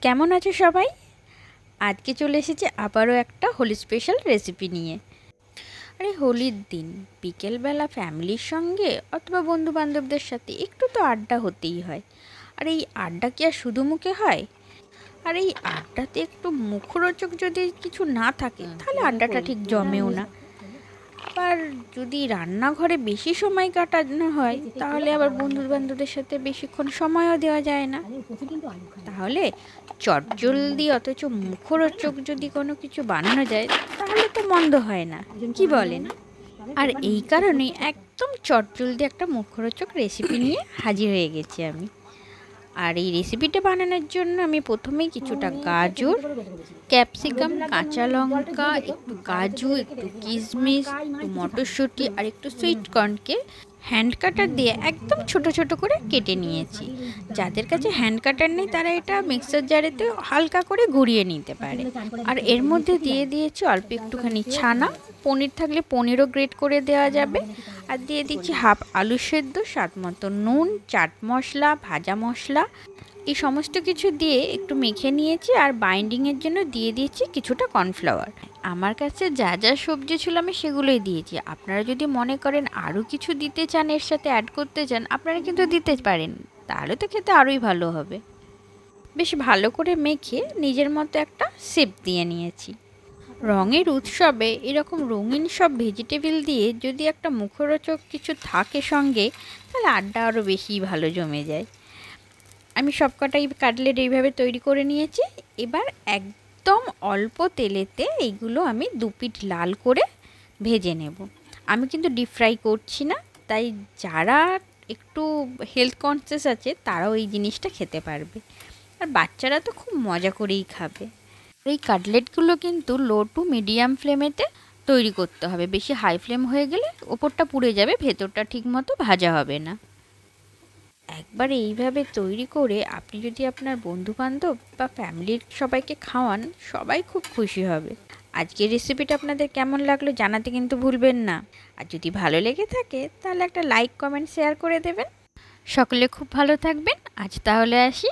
কেমন আছো সবাই? আজকে চলে এসেছে আবারও একটা হোলি স্পেশাল রেসিপি নিয়ে। আরে হোলির দিন বিকেলবেলা ফ্যামিলির সঙ্গে অথবা বন্ধু বান্ধবদের সাথে একটু তো আড্ডা হতেই হয়। আর এই আড্ডা কি আর শুধু মুখে হয়? আর এই আড্ডাতে একটু মুখরোচক যদি কিছু না থাকে তাহলে আড্ডাটা ঠিক জমেও না। আবার যদি রান্নাঘরে বেশি সময় কাটানো হয় তাহলে আবার বন্ধু বান্ধবদের সাথে বেশিক্ষণ সময়ও দেওয়া যায় না। তাহলে চটজলদি অথচ মুখরোচক যদি কোনো কিছু বানানো যায় তাহলে তো মন্দ হয় না, কি বলেন? আর এই কারণেই একদম চটজলদি একটা মুখরোচক রেসিপি নিয়ে হাজির হয়ে গেছি আমি। আর এই রেসিপিটা বানানোর জন্য আমি প্রথমেই কিছুটা গাজর, ক্যাপসিকাম, কাঁচা লঙ্কা, একটু কাজু, একটু কিশমিশ, একটু মটরশুঁটি আর একটু সুইট কর্নকে হ্যান্ড কাটার দিয়ে একদম ছোট ছোট করে কেটে নিয়েছি। যাদের কাছে হ্যান্ড কাটার নেই তারা এটা মিক্সার জারেতে হালকা করে ঘুরিয়ে নিতে পারে। আর এর মধ্যে দিয়ে দিয়েছি অল্প একটুখানি ছানা, পনির থাকলে পনিরও গ্রেট করে দেওয়া যাবে। আর দিয়ে দিচ্ছি হাফ আলু সেদ্ধ, স্বাদ মতো নুন, চাট মশলা, ভাজা মশলা, এই সমস্ত কিছু দিয়ে একটু মেখে নিয়েছি। আর বাইন্ডিংয়ের জন্য দিয়ে দিয়েছি কিছুটা কর্নফ্লাওয়ার। আমার কাছে যা যা সবজি ছিল আমি সেগুলোই দিয়েছি। আপনারা যদি মনে করেন আরও কিছু দিতে চান, এর সাথে অ্যাড করতে চান, আপনারা কিন্তু দিতে পারেন, তাহলে তো খেতে আরোই ভালো হবে। বেশ ভালো করে মেখে নিজের মতো একটা শেপ দিয়ে নিয়েছি। রঙের উৎসবে এরকম রঙিন সব ভেজিটেবল দিয়ে যদি একটা মুখরোচক কিছু থাকে সঙ্গে, তাহলে আড্ডা আরও বেশি ভালো জমে যায়। আমি সবকটাই কাটলেট এইভাবে তৈরি করে নিয়েছি। এবার একদম অল্প তেলেতে এইগুলো আমি দু পিঠ লাল করে ভেজে নেব। আমি কিন্তু ডিপ ফ্রাই করছি না, তাই যারা একটু হেলথ কনসিয়াস আছে তারাও এই জিনিসটা খেতে পারবে। আর বাচ্চারা তো খুব মজা করেই খাবে। এই কাটলেটগুলো কিন্তু লো টু মিডিয়াম ফ্লেমেতে তৈরি করতে হবে। বেশি হাই ফ্লেম হয়ে গেলে ওপরটা পুড়ে যাবে, ভেতরটা ঠিকমতো ভাজা হবে না। একবার এইভাবে তৈরি করে আপনি যদি আপনার বন্ধুবান্ধব বা ফ্যামিলির সবাইকে খাওয়ান, সবাই খুব খুশি হবে। আজকের রেসিপিটা আপনাদের কেমন লাগলো জানাতে কিন্তু ভুলবেন না। আর যদি ভালো লেগে থাকে তাহলে একটা লাইক, কমেন্ট, শেয়ার করে দেবেন। সকলে খুব ভালো থাকবেন। আজ তাহলে আসি।